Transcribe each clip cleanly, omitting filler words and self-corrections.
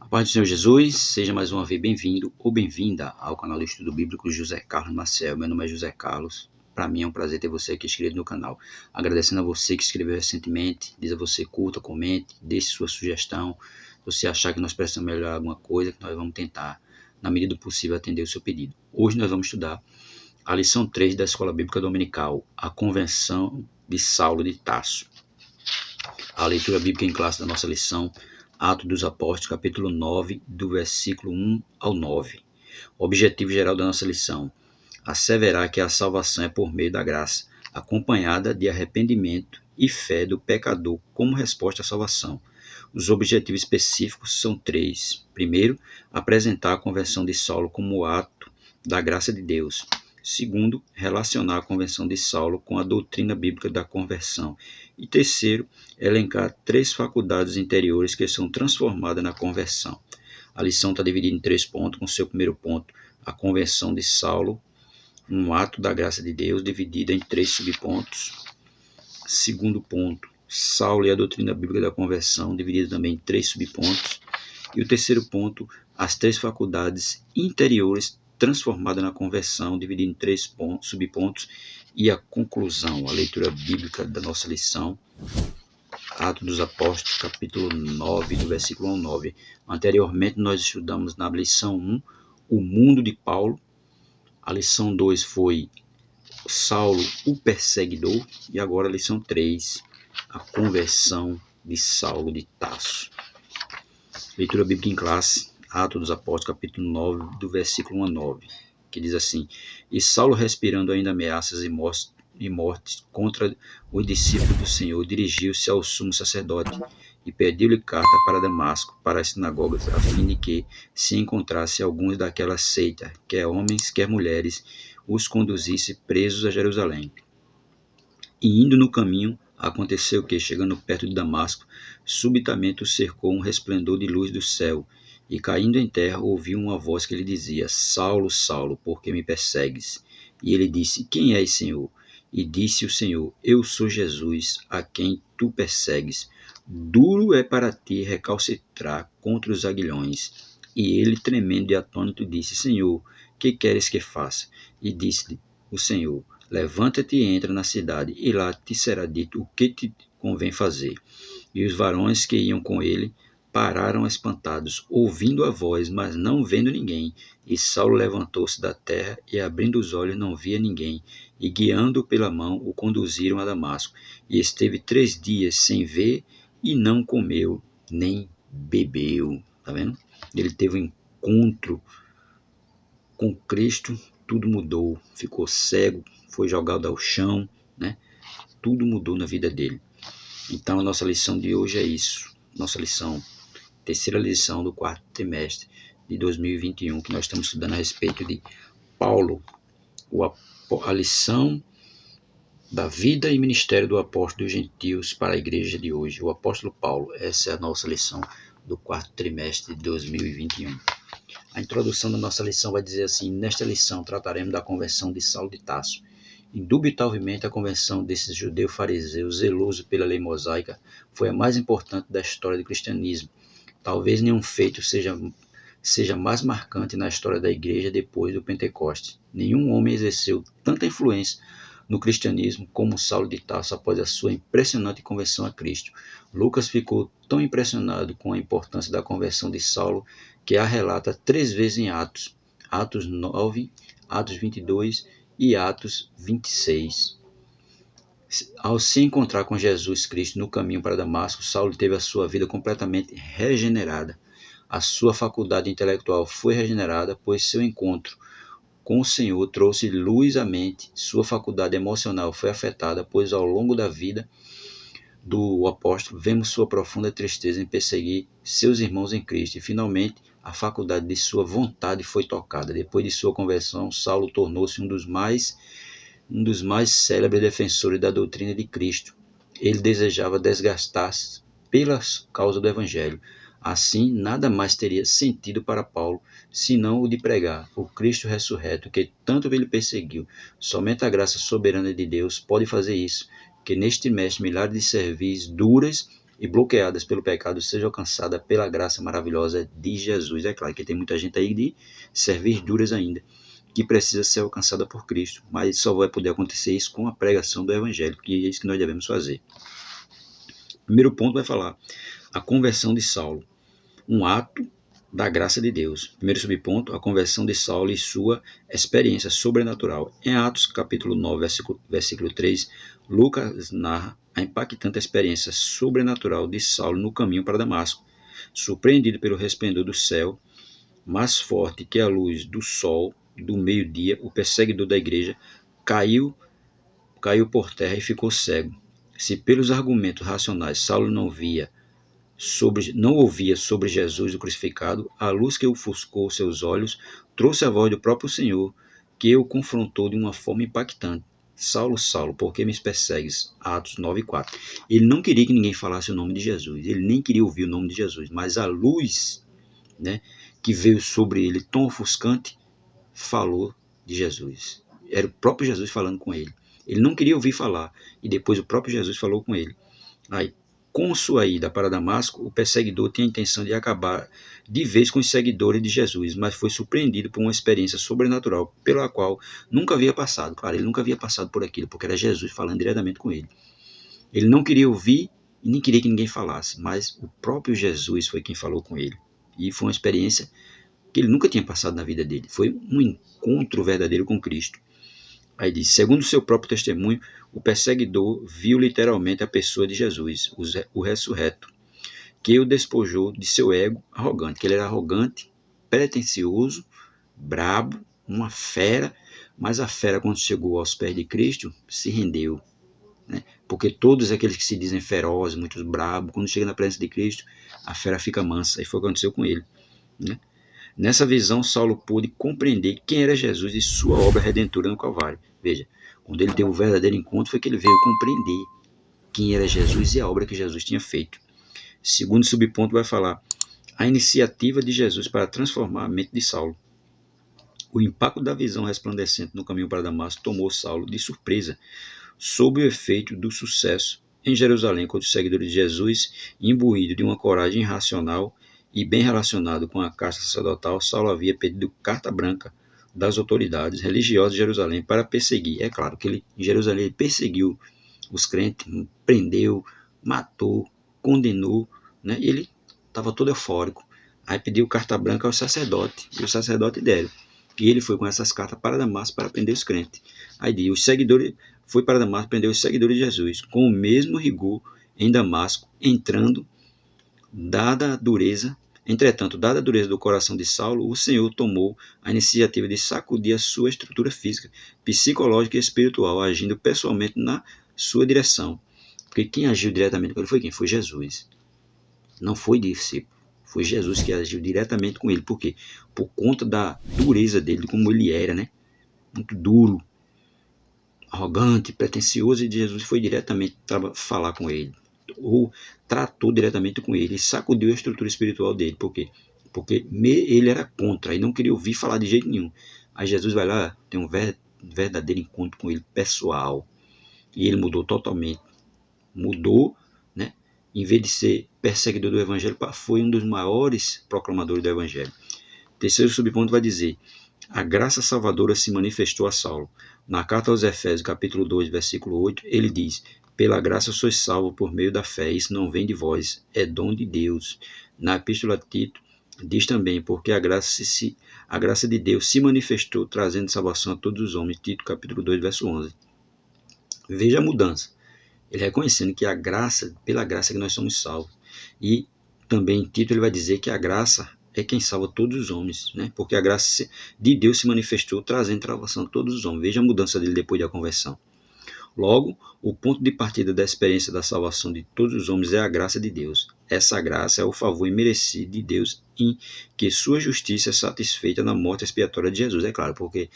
A paz do Senhor Jesus, seja mais uma vez bem-vindo ou bem-vinda ao canal do Estudo Bíblico José Carlos Maciel. Meu nome é José Carlos. Para mim é um prazer ter você aqui inscrito no canal. Agradecendo a você que escreveu recentemente, diz a você curta, comente, deixe sua sugestão. Se você achar que nós precisamos melhorar alguma coisa, que nós vamos tentar, na medida do possível, atender o seu pedido. Hoje nós vamos estudar a lição 3 da Escola Bíblica Dominical, a Convenção de Saulo de Tarso. A leitura bíblica em classe da nossa lição, Atos dos Apóstolos, capítulo 9, do versículo 1 ao 9. O objetivo geral da nossa lição: asseverar que a salvação é por meio da graça, acompanhada de arrependimento e fé do pecador como resposta à salvação. Os objetivos específicos são três. Primeiro, apresentar a conversão de Saulo como ato da graça de Deus. Segundo, relacionar a conversão de Saulo com a doutrina bíblica da conversão. E terceiro, elencar três faculdades interiores que são transformadas na conversão. A lição está dividida em 3 pontos, com seu primeiro ponto, a conversão de Saulo, um ato da graça de Deus, dividida em 3 subpontos. Segundo ponto, Saulo e a doutrina bíblica da conversão, dividida também em 3 subpontos. E o terceiro ponto, as 3 faculdades interiores transformadas na conversão, dividida em 3 subpontos. E a conclusão, a leitura bíblica da nossa lição, Atos dos Apóstolos, capítulo 9, do versículo 1 ao 9. Anteriormente nós estudamos na lição 1, o mundo de Paulo. A lição 2 foi Saulo, o perseguidor. E agora a lição 3, a conversão de Saulo de Tarso. Leitura bíblica em classe, Atos dos Apóstolos, capítulo 9, do versículo 1 a 9, que diz assim: E Saulo, respirando ainda ameaças e mortes contra os discípulos do Senhor, dirigiu-se ao sumo sacerdote e pediu-lhe carta para Damasco, para as sinagogas, a fim de que se encontrasse alguns daquela seita, quer homens, quer mulheres, os conduzisse presos a Jerusalém. E indo no caminho, aconteceu que, chegando perto de Damasco, subitamente o cercou um resplendor de luz do céu, e caindo em terra ouviu uma voz que lhe dizia: Saulo, Saulo, por que me persegues? E ele disse: Quem és, Senhor? E disse o Senhor: Eu sou Jesus, a quem tu persegues. Duro é para ti recalcitrar contra os aguilhões. E ele, tremendo e atônito, disse: Senhor, que queres que faça? E disse-lhe o Senhor: Levanta-te e entra na cidade, e lá te será dito o que te convém fazer. E os varões que iam com ele pararam espantados, ouvindo a voz, mas não vendo ninguém. E Saulo levantou-se da terra, e abrindo os olhos não via ninguém. E guiando-o pela mão, o conduziram a Damasco. E esteve 3 dias sem ver, e não comeu, nem bebeu. Tá vendo? Ele teve um encontro com Cristo, tudo mudou, ficou cego, foi jogado ao chão, né? Tudo mudou na vida dele. Então a nossa lição de hoje é isso. Nossa lição, terceira lição do 4º trimestre de 2021, que nós estamos estudando a respeito de Paulo, a lição da vida e ministério do apóstolo dos gentios para a igreja de hoje. O apóstolo Paulo, essa é a nossa lição do 4º trimestre de 2021. A introdução da nossa lição vai dizer assim: nesta lição trataremos da conversão de Saulo de Tarso. Indubitavelmente a conversão desse judeu fariseu zeloso pela lei mosaica foi a mais importante da história do cristianismo. Talvez nenhum feito seja mais marcante na história da igreja depois do Pentecostes. Nenhum homem exerceu tanta influência no cristianismo como Saulo de Tarso após a sua impressionante conversão a Cristo. Lucas ficou tão impressionado com a importância da conversão de Saulo que a relata 3 vezes em Atos: Atos 9, Atos 22 e Atos 26. Ao se encontrar com Jesus Cristo no caminho para Damasco, Saulo teve a sua vida completamente regenerada. A sua faculdade intelectual foi regenerada, pois seu encontro com o Senhor trouxe luz à mente. Sua faculdade emocional foi afetada, pois ao longo da vida do apóstolo vemos sua profunda tristeza em perseguir seus irmãos em Cristo. E finalmente a faculdade de sua vontade foi tocada. Depois de sua conversão, Saulo tornou-se um dos mais célebres defensores da doutrina de Cristo. Ele desejava desgastar-se pela causa do Evangelho. Assim, nada mais teria sentido para Paulo, senão o de pregar o Cristo ressurreto, que tanto ele perseguiu. Somente a graça soberana de Deus pode fazer isso, que neste trimestre milhares de servis duras e bloqueadas pelo pecado sejam alcançadas pela graça maravilhosa de Jesus. É claro que tem muita gente aí de serviduras ainda, que precisa ser alcançada por Cristo, mas só vai poder acontecer isso com a pregação do Evangelho, que é isso que nós devemos fazer. Primeiro ponto vai falar a conversão de Saulo, um ato da graça de Deus. Primeiro subponto, a conversão de Saulo e sua experiência sobrenatural. Em Atos capítulo 9, versículo 3, Lucas narra a impactante experiência sobrenatural de Saulo no caminho para Damasco. Surpreendido pelo resplendor do céu, mais forte que a luz do sol do meio-dia, o perseguidor da igreja caiu por terra e ficou cego. Se pelos argumentos racionais Saulo não ouvia sobre Jesus o crucificado, a luz que ofuscou seus olhos trouxe a voz do próprio Senhor, que o confrontou de uma forma impactante. Saulo, Saulo, por que me persegues? Atos 9:4. Ele não queria que ninguém falasse o nome de Jesus, ele nem queria ouvir o nome de Jesus, mas a luz, que veio sobre ele tão ofuscante, falou de Jesus. Era o próprio Jesus falando com ele. Ele não queria ouvir falar, e depois o próprio Jesus falou com ele. Aí, com sua ida para Damasco, o perseguidor tinha a intenção de acabar de vez com os seguidores de Jesus, mas foi surpreendido por uma experiência sobrenatural pela qual nunca havia passado. Claro, ele nunca havia passado por aquilo, porque era Jesus falando diretamente com ele. Ele não queria ouvir e nem queria que ninguém falasse, mas o próprio Jesus foi quem falou com ele. E foi uma experiência que ele nunca tinha passado na vida dele. Foi um encontro verdadeiro com Cristo. Aí diz, segundo seu próprio testemunho, o perseguidor viu literalmente a pessoa de Jesus, o ressurreto, que o despojou de seu ego arrogante, que ele era arrogante, pretensioso, brabo, uma fera, mas a fera, quando chegou aos pés de Cristo, se rendeu. Porque todos aqueles que se dizem ferozes, muito brabos, quando chega na presença de Cristo, a fera fica mansa, e foi o que aconteceu com ele. Nessa visão, Saulo pôde compreender quem era Jesus e sua obra redentora no Calvário. Veja, quando ele teve o verdadeiro encontro, foi que ele veio compreender quem era Jesus e a obra que Jesus tinha feito. Segundo subponto vai falar a iniciativa de Jesus para transformar a mente de Saulo. O impacto da visão resplandecente no caminho para Damasco tomou Saulo de surpresa, sob o efeito do sucesso em Jerusalém contra os seguidores de Jesus, imbuído de uma coragem irracional e bem relacionado com a casta sacerdotal, Saulo havia pedido carta branca das autoridades religiosas de Jerusalém para perseguir. É claro que ele, em Jerusalém, ele perseguiu os crentes, prendeu, matou, condenou, e ele estava todo eufórico. Aí pediu carta branca ao sacerdote, e o sacerdote deram. E ele foi com essas cartas para Damasco para prender os crentes. Aí os seguidores foi para Damasco prender os seguidores de Jesus, com o mesmo rigor em Damasco, entretanto, dada a dureza do coração de Saulo, o Senhor tomou a iniciativa de sacudir a sua estrutura física, psicológica e espiritual, agindo pessoalmente na sua direção. Porque quem agiu diretamente com ele foi quem? Foi Jesus. Não foi discípulo. Foi Jesus que agiu diretamente com ele. Por quê? Por conta da dureza dele, de como ele era, muito duro, arrogante, pretensioso, e Jesus foi diretamente falar com ele, ou tratou diretamente com ele, e sacudiu a estrutura espiritual dele. Por quê? Porque ele era contra, e não queria ouvir falar de jeito nenhum. Aí Jesus vai lá, tem um verdadeiro encontro com ele, pessoal, e ele mudou totalmente. Mudou, em vez de ser perseguidor do Evangelho, foi um dos maiores proclamadores do Evangelho. Terceiro subponto vai dizer, a graça salvadora se manifestou a Saulo. Na carta aos Efésios, capítulo 2, versículo 8, ele diz, pela graça sois salvos por meio da fé, isso não vem de vós, é dom de Deus. Na epístola a Tito, diz também, porque a graça de Deus se manifestou, trazendo salvação a todos os homens. Tito, capítulo 2, verso 11. Veja a mudança. Ele reconhecendo que pela graça que nós somos salvos. E também em Tito ele vai dizer que a graça é quem salva todos os homens, porque a graça de Deus se manifestou, trazendo salvação a todos os homens. Veja a mudança dele depois da conversão. Logo, o ponto de partida da experiência da salvação de todos os homens é a graça de Deus. Essa graça é o favor imerecido de Deus em que sua justiça é satisfeita na morte expiatória de Jesus. É claro, porque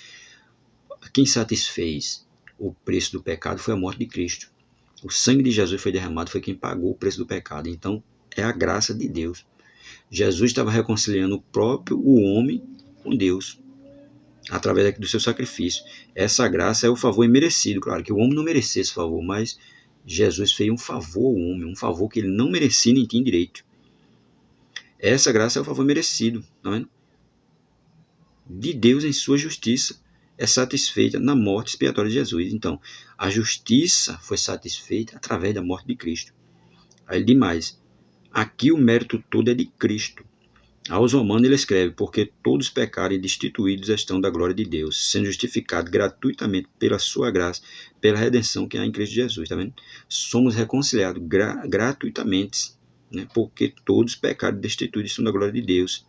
quem satisfez o preço do pecado foi a morte de Cristo. O sangue de Jesus foi derramado, foi quem pagou o preço do pecado. Então, é a graça de Deus. Jesus estava reconciliando o homem com Deus, através do seu sacrifício. Essa graça é o favor imerecido. Claro que o homem não merecia esse favor, mas Jesus fez um favor ao homem, um favor que ele não merecia nem tinha direito. Essa graça é o favor merecido, tá vendo? De Deus em sua justiça é satisfeita na morte expiatória de Jesus. Então, a justiça foi satisfeita através da morte de Cristo. Aí ele diz mais, aqui o mérito todo é de Cristo. Aos Romanos ele escreve, porque todos pecaram e destituídos estão da glória de Deus, sendo justificados gratuitamente pela sua graça, pela redenção que há em Cristo Jesus. Tá vendo? Somos reconciliados gratuitamente, né? Porque todos pecaram e destituídos estão da glória de Deus,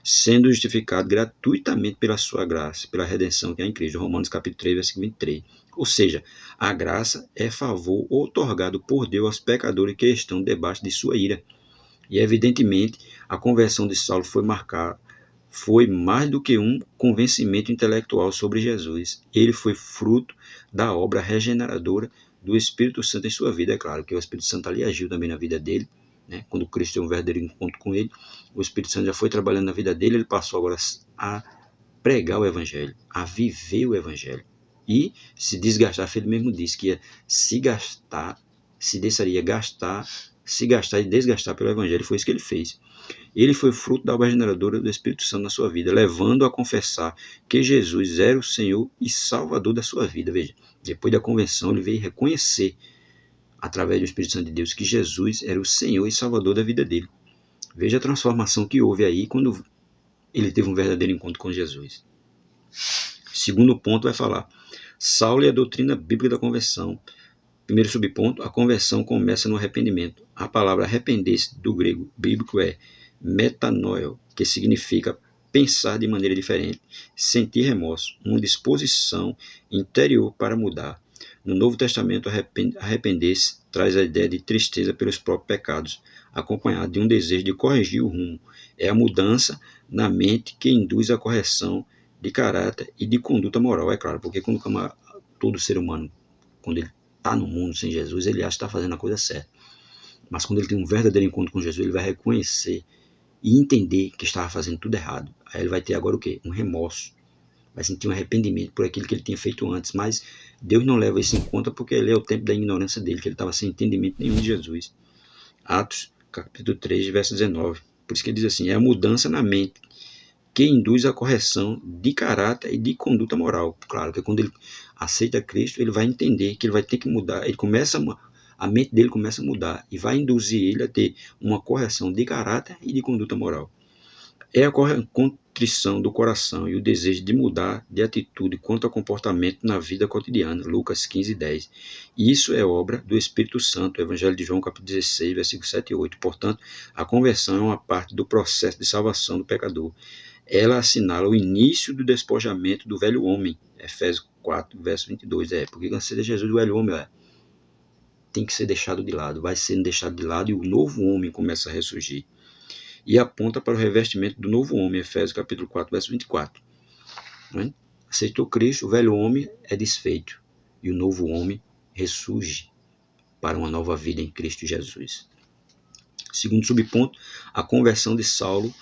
sendo justificados gratuitamente pela sua graça, pela redenção que há em Cristo. Romanos capítulo 3, versículo 23. Ou seja, a graça é favor outorgado por Deus aos pecadores que estão debaixo de sua ira. E evidentemente a conversão de Saulo foi mais do que um convencimento intelectual sobre Jesus. Ele foi fruto da obra regeneradora do Espírito Santo em sua vida. É claro que o Espírito Santo ali agiu também na vida dele, né? Quando Cristo teve um verdadeiro encontro com ele, o Espírito Santo já foi trabalhando na vida dele, ele passou agora a pregar o Evangelho, a viver o Evangelho. E se desgastar, ele mesmo disse que ia se gastar, se deixaria gastar, se gastar e desgastar pelo Evangelho. Foi isso que ele fez. Ele foi fruto da obra regeneradora do Espírito Santo na sua vida, levando a confessar que Jesus era o Senhor e Salvador da sua vida. Veja, depois da conversão, ele veio reconhecer, através do Espírito Santo de Deus, que Jesus era o Senhor e Salvador da vida dele. Veja a transformação que houve aí quando ele teve um verdadeiro encontro com Jesus. Segundo ponto vai falar, Saulo e a doutrina bíblica da conversão. Primeiro subponto, a conversão começa no arrependimento. A palavra arrepender-se do grego bíblico é metanoia, que significa pensar de maneira diferente, sentir remorso, uma disposição interior para mudar. No Novo Testamento, arrepender-se traz a ideia de tristeza pelos próprios pecados, acompanhado de um desejo de corrigir o rumo. É a mudança na mente que induz a correção de caráter e de conduta moral. É claro, porque quando todo ser humano, quando ele está no mundo sem Jesus, ele acha que está fazendo a coisa certa. Mas quando ele tem um verdadeiro encontro com Jesus, ele vai reconhecer e entender que estava fazendo tudo errado. Aí ele vai ter agora o quê? Um remorso. Vai sentir um arrependimento por aquilo que ele tinha feito antes. Mas Deus não leva isso em conta porque ele é o tempo da ignorância dele, que ele estava sem entendimento nenhum de Jesus. Atos, capítulo 3, verso 19. Por isso que ele diz assim, é a mudança na mente que induz a correção de caráter e de conduta moral. Claro que quando ele aceita Cristo, ele vai entender que ele vai ter que mudar. A mente dele começa a mudar e vai induzir ele a ter uma correção de caráter e de conduta moral. É a contrição do coração e o desejo de mudar de atitude quanto ao comportamento na vida cotidiana. Lucas 15, 10. E isso é obra do Espírito Santo. Evangelho de João, capítulo 16, versículos 7 e 8. Portanto, a conversão é uma parte do processo de salvação do pecador. Ela assinala o início do despojamento do velho homem. Efésios 4, verso 22. Porque quando você Jesus, o velho homem tem que ser deixado de lado. Vai sendo deixado de lado e o novo homem começa a ressurgir. E aponta para o revestimento do novo homem. Efésios capítulo 4, verso 24. Né? Aceitou Cristo, o velho homem é desfeito. E o novo homem ressurge para uma nova vida em Cristo Jesus. Segundo subponto, a conversão de Saulo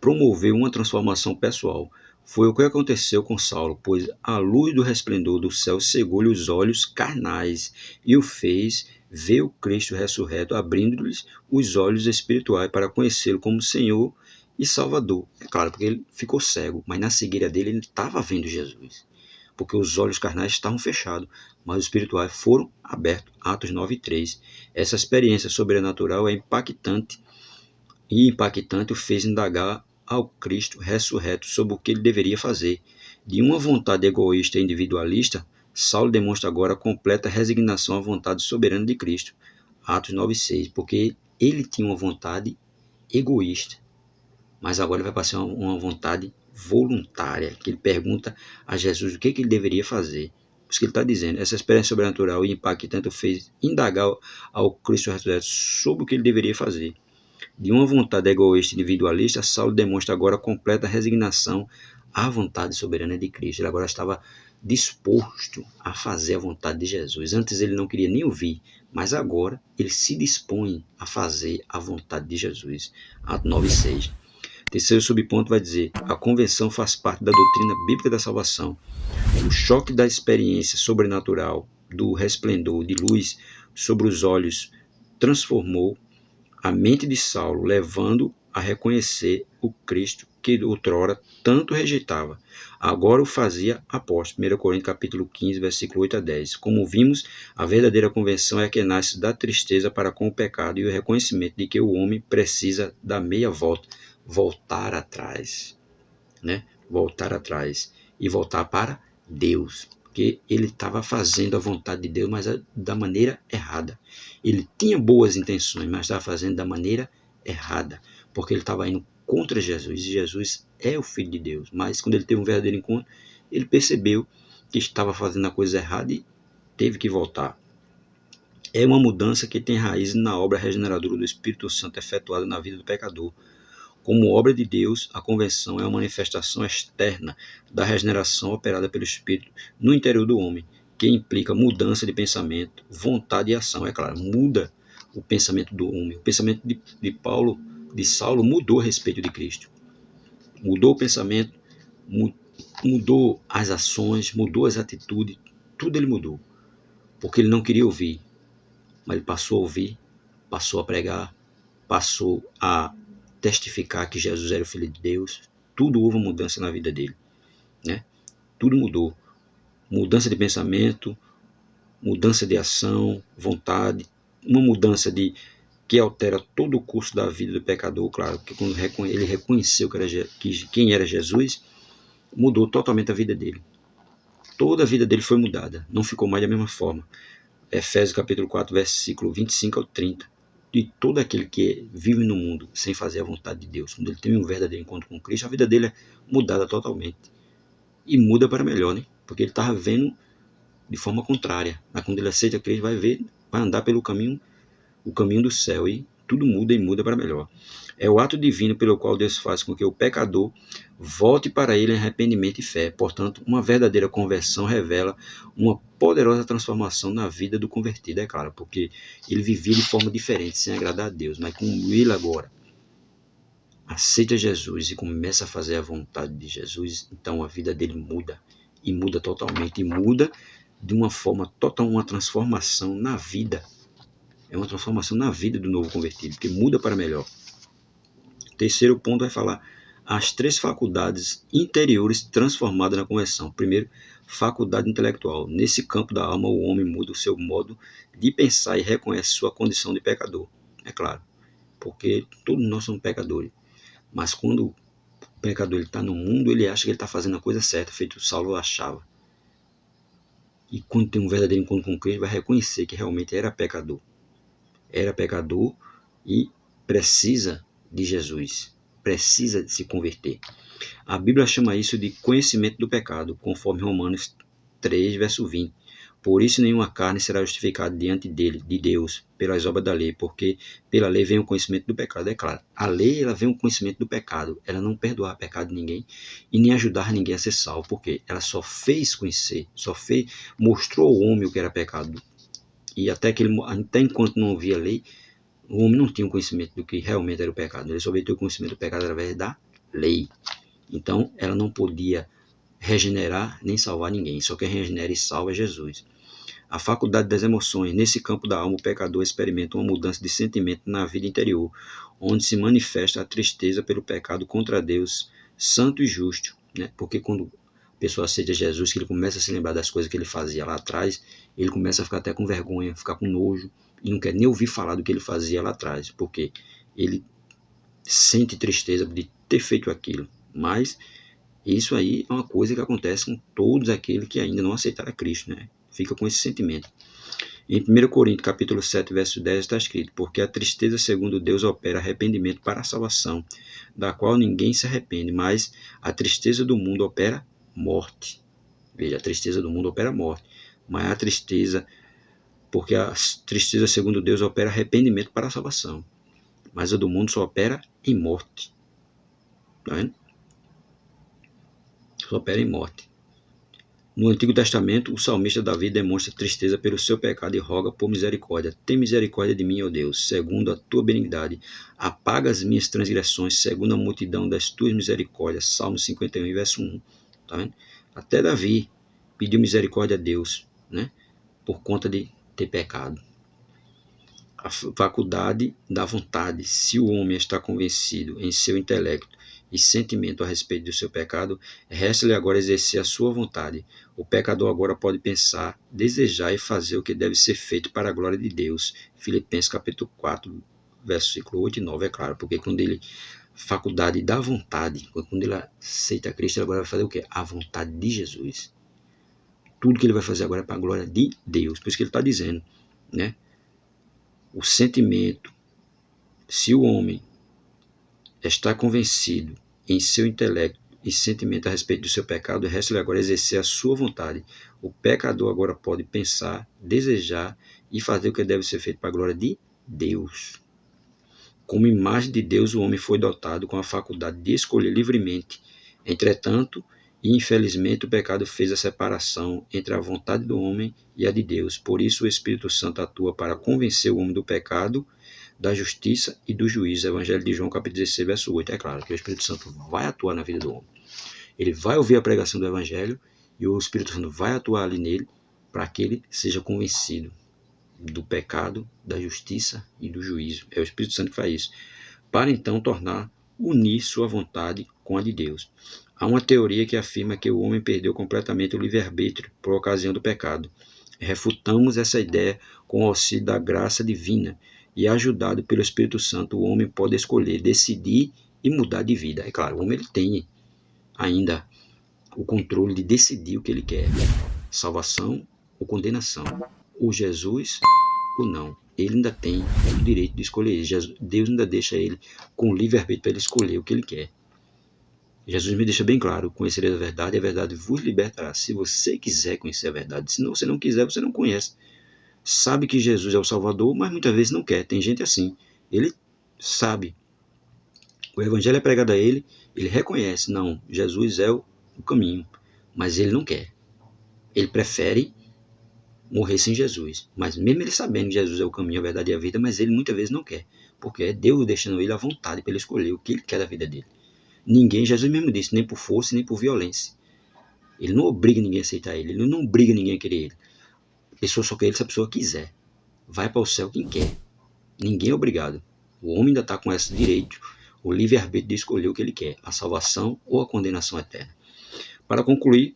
promoveu uma transformação pessoal. Foi o que aconteceu com Saulo, pois a luz do resplendor do céu cegou-lhe os olhos carnais e o fez ver o Cristo ressurreto, abrindo-lhes os olhos espirituais para conhecê-lo como Senhor e Salvador. É claro, porque ele ficou cego, mas na cegueira dele ele estava vendo Jesus, porque os olhos carnais estavam fechados, mas os espirituais foram abertos. Atos 9:3. Essa experiência sobrenatural é impactante, e impactante o fez indagar ao Cristo ressurreto sobre o que ele deveria fazer. De uma vontade egoísta e individualista, Saulo demonstra agora a completa resignação à vontade soberana de Cristo. Atos 9:6, porque ele tinha uma vontade egoísta, mas agora ele vai passar uma vontade voluntária, que ele pergunta a Jesus o que ele deveria fazer. Por isso que ele está dizendo, essa experiência sobrenatural e impactante o fez indagar ao Cristo ressurreto sobre o que ele deveria fazer. De uma vontade egoísta e individualista, Saulo demonstra agora completa resignação à vontade soberana de Cristo. Ele agora estava disposto a fazer a vontade de Jesus. Antes ele não queria nem ouvir, mas agora ele se dispõe a fazer a vontade de Jesus. Atos 9:6. Terceiro subponto vai dizer, a conversão faz parte da doutrina bíblica da salvação. O choque da experiência sobrenatural, do resplendor de luz, sobre os olhos transformou a mente de Saulo, levando a reconhecer o Cristo que outrora tanto rejeitava. Agora o fazia apóstolo. 1 Coríntios capítulo 15, versículo 8 a 10. Como vimos, a verdadeira conversão é a que nasce da tristeza para com o pecado e o reconhecimento de que o homem precisa da meia volta, voltar atrás, né? Voltar atrás e voltar para Deus, porque ele estava fazendo a vontade de Deus, mas da maneira errada. Ele tinha boas intenções, mas estava fazendo da maneira errada, porque ele estava indo contra Jesus, e Jesus é o Filho de Deus. Mas quando ele teve um verdadeiro encontro, ele percebeu que estava fazendo a coisa errada e teve que voltar. É uma mudança que tem raiz na obra regeneradora do Espírito Santo efetuada na vida do pecador. Como obra de Deus, a conversão é uma manifestação externa da regeneração operada pelo Espírito no interior do homem, que implica mudança de pensamento, vontade e ação. É claro, muda o pensamento do homem. O pensamento de Saulo mudou a respeito de Cristo. Mudou o pensamento, mudou as ações, mudou as atitudes, tudo ele mudou. Porque ele não queria ouvir, mas ele passou a ouvir, passou a pregar, passou a testificar que Jesus era o Filho de Deus. Tudo houve uma mudança na vida dele, né? Tudo mudou. Mudança de pensamento, mudança de ação, vontade, uma mudança que altera todo o curso da vida do pecador. Claro que quando ele reconheceu quem era Jesus, mudou totalmente a vida dele. Toda a vida dele foi mudada, não ficou mais da mesma forma. Efésios capítulo 4, versículo 25 ao 30. De todo aquele que vive no mundo sem fazer a vontade de Deus, quando ele tem um verdadeiro encontro com Cristo, a vida dele é mudada totalmente. E muda para melhor, né? Porque ele estava vendo de forma contrária. Mas quando ele aceita Cristo, vai andar pelo caminho, o caminho do céu. E tudo muda e muda para melhor. É o ato divino pelo qual Deus faz com que o pecador volte para ele em arrependimento e fé. Portanto, uma verdadeira conversão revela uma poderosa transformação na vida do convertido, é claro, porque ele vivia de forma diferente, sem agradar a Deus. Mas como ele agora aceita Jesus e começa a fazer a vontade de Jesus, então a vida dele muda. E muda totalmente. E muda de uma forma total, uma transformação na vida. É uma transformação na vida do novo convertido, porque muda para melhor. Terceiro ponto vai falar as 3 faculdades interiores transformadas na conversão. Primeiro, faculdade intelectual. Nesse campo da alma, o homem muda o seu modo de pensar e reconhece sua condição de pecador. É claro, porque todos nós somos pecadores. Mas quando o pecador está no mundo, ele acha que ele está fazendo a coisa certa, feito Saulo achava. E quando tem um verdadeiro encontro com Cristo, vai reconhecer que realmente era pecador. Era pecador e precisa de Jesus, precisa de se converter. A Bíblia chama isso de conhecimento do pecado, conforme Romanos 3, verso 20. Por isso nenhuma carne será justificada diante dele, de Deus, pelas obras da lei, porque pela lei vem o conhecimento do pecado. É claro, a lei ela vem o conhecimento do pecado, ela não perdoar o pecado de ninguém e nem ajudar ninguém a ser salvo, porque ela só fez conhecer, mostrou ao homem o que era pecado. E até enquanto não havia lei, o homem não tinha o conhecimento do que realmente era o pecado. Ele só veio ter o conhecimento do pecado através da lei. Então, ela não podia regenerar nem salvar ninguém. Só quem regenera e salva é Jesus. A faculdade das emoções. Nesse campo da alma, o pecador experimenta uma mudança de sentimento na vida interior, onde se manifesta a tristeza pelo pecado contra Deus, santo e justo. Né? Porque quando a pessoa aceita Jesus, que ele começa a se lembrar das coisas que ele fazia lá atrás, ele começa a ficar até com vergonha, ficar com nojo, e não quer nem ouvir falar do que ele fazia lá atrás, porque ele sente tristeza de ter feito aquilo. Mas isso aí é uma coisa que acontece com todos aqueles que ainda não aceitaram a Cristo, né? Fica com esse sentimento. Em 1 Coríntios capítulo 7, verso 10 está escrito: porque a tristeza segundo Deus opera arrependimento para a salvação, da qual ninguém se arrepende, mas a tristeza do mundo opera morte. Veja, a tristeza do mundo opera morte, mas porque a tristeza segundo Deus opera arrependimento para a salvação, mas a do mundo só opera em morte. Tá vendo? Só opera em morte. No Antigo Testamento, o salmista Davi demonstra tristeza pelo seu pecado e roga por misericórdia. Tem misericórdia de mim, ó Deus, segundo a tua benignidade. Apaga as minhas transgressões, segundo a multidão das tuas misericórdias. Salmo 51, verso 1. Tá vendo? Até Davi pediu misericórdia a Deus, né? Por conta de ter pecado. a faculdade da vontade. Se o homem está convencido em seu intelecto e sentimento a respeito do seu pecado, resta-lhe agora exercer a sua vontade. O pecador agora pode pensar, desejar e fazer o que deve ser feito para a glória de Deus. Filipenses capítulo 4, versículo 8 e 9, é claro, porque quando ele, faculdade da vontade, quando ele aceita Cristo, ele agora vai fazer o quê? A vontade de Jesus. Tudo que ele vai fazer agora é para a glória de Deus. Por isso que ele está dizendo, né? O sentimento, se o homem está convencido em seu intelecto e sentimento a respeito do seu pecado, resta-lhe agora exercer a sua vontade. O pecador agora pode pensar, desejar e fazer o que deve ser feito para a glória de Deus. Como imagem de Deus, o homem foi dotado com a faculdade de escolher livremente. Entretanto, e infelizmente, o pecado fez a separação entre a vontade do homem e a de Deus. Por isso, o Espírito Santo atua para convencer o homem do pecado, da justiça e do juízo. Evangelho de João, capítulo 16, verso 8. É claro que o Espírito Santo vai atuar na vida do homem. Ele vai ouvir a pregação do Evangelho e o Espírito Santo vai atuar ali nele para que ele seja convencido do pecado, da justiça e do juízo. É o Espírito Santo que faz isso. Para então unir sua vontade com a de Deus. Há uma teoria que afirma que o homem perdeu completamente o livre-arbítrio por ocasião do pecado. Refutamos essa ideia com o auxílio da graça divina e, ajudado pelo Espírito Santo, o homem pode escolher, decidir e mudar de vida. É claro, o homem ele tem ainda o controle de decidir o que ele quer. Salvação ou condenação. Ou Jesus ou não. Ele ainda tem o direito de escolher. Deus ainda deixa ele com livre-arbítrio para ele escolher o que ele quer. Jesus me deixa bem claro, conhecereis a verdade e a verdade vos libertará. Se você quiser conhecer a verdade, se você não quiser, você não conhece. Sabe que Jesus é o Salvador, mas muitas vezes não quer. Tem gente assim. Ele sabe. O Evangelho é pregado a ele, ele reconhece, não, Jesus é o caminho, mas ele não quer. Ele prefere morrer sem Jesus. Mas mesmo ele sabendo que Jesus é o caminho, a verdade e a vida, mas ele muitas vezes não quer. Porque é Deus deixando ele à vontade para ele escolher o que ele quer da vida dele. Ninguém, Jesus mesmo disse, nem por força, nem por violência. Ele não obriga ninguém a aceitar ele, ele não obriga ninguém a querer ele. A pessoa só quer ele se a pessoa quiser. Vai para o céu quem quer. Ninguém é obrigado. O homem ainda está com esse direito, o livre-arbítrio de escolher o que ele quer, a salvação ou a condenação eterna. Para concluir,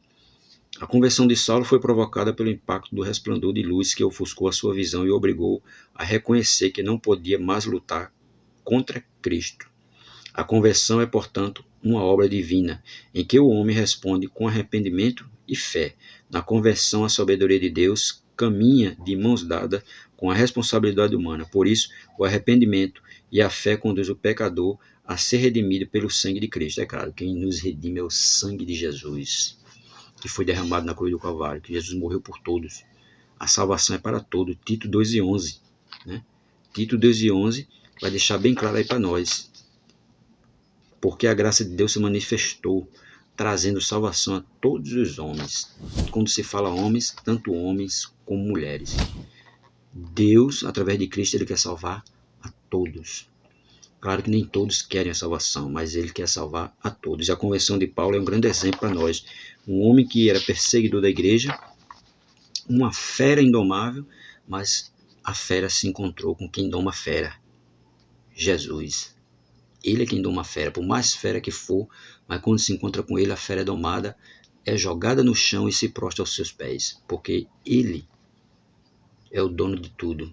a conversão de Saulo foi provocada pelo impacto do resplandor de luz que ofuscou a sua visão e o obrigou a reconhecer que não podia mais lutar contra Cristo. A conversão é, portanto, uma obra divina, em que o homem responde com arrependimento e fé. Na conversão, a sabedoria de Deus caminha de mãos dadas com a responsabilidade humana. Por isso, o arrependimento e a fé conduz o pecador a ser redimido pelo sangue de Cristo. É claro, quem nos redime é o sangue de Jesus, que foi derramado na cruz do Calvário, que Jesus morreu por todos. A salvação é para todos. Tito 2:11. Né? Tito 2:11 vai deixar bem claro aí para nós. Porque a graça de Deus se manifestou, trazendo salvação a todos os homens. Quando se fala homens, tanto homens como mulheres. Deus, através de Cristo, ele quer salvar a todos. Claro que nem todos querem a salvação, mas ele quer salvar a todos. E a conversão de Paulo é um grande exemplo para nós. Um homem que era perseguidor da igreja, uma fera indomável, mas a fera se encontrou com quem doma a fera, Jesus. Ele é quem doma a fera, por mais fera que for, mas quando se encontra com ele, a fera é domada, é jogada no chão e se prostra aos seus pés, porque ele é o dono de tudo.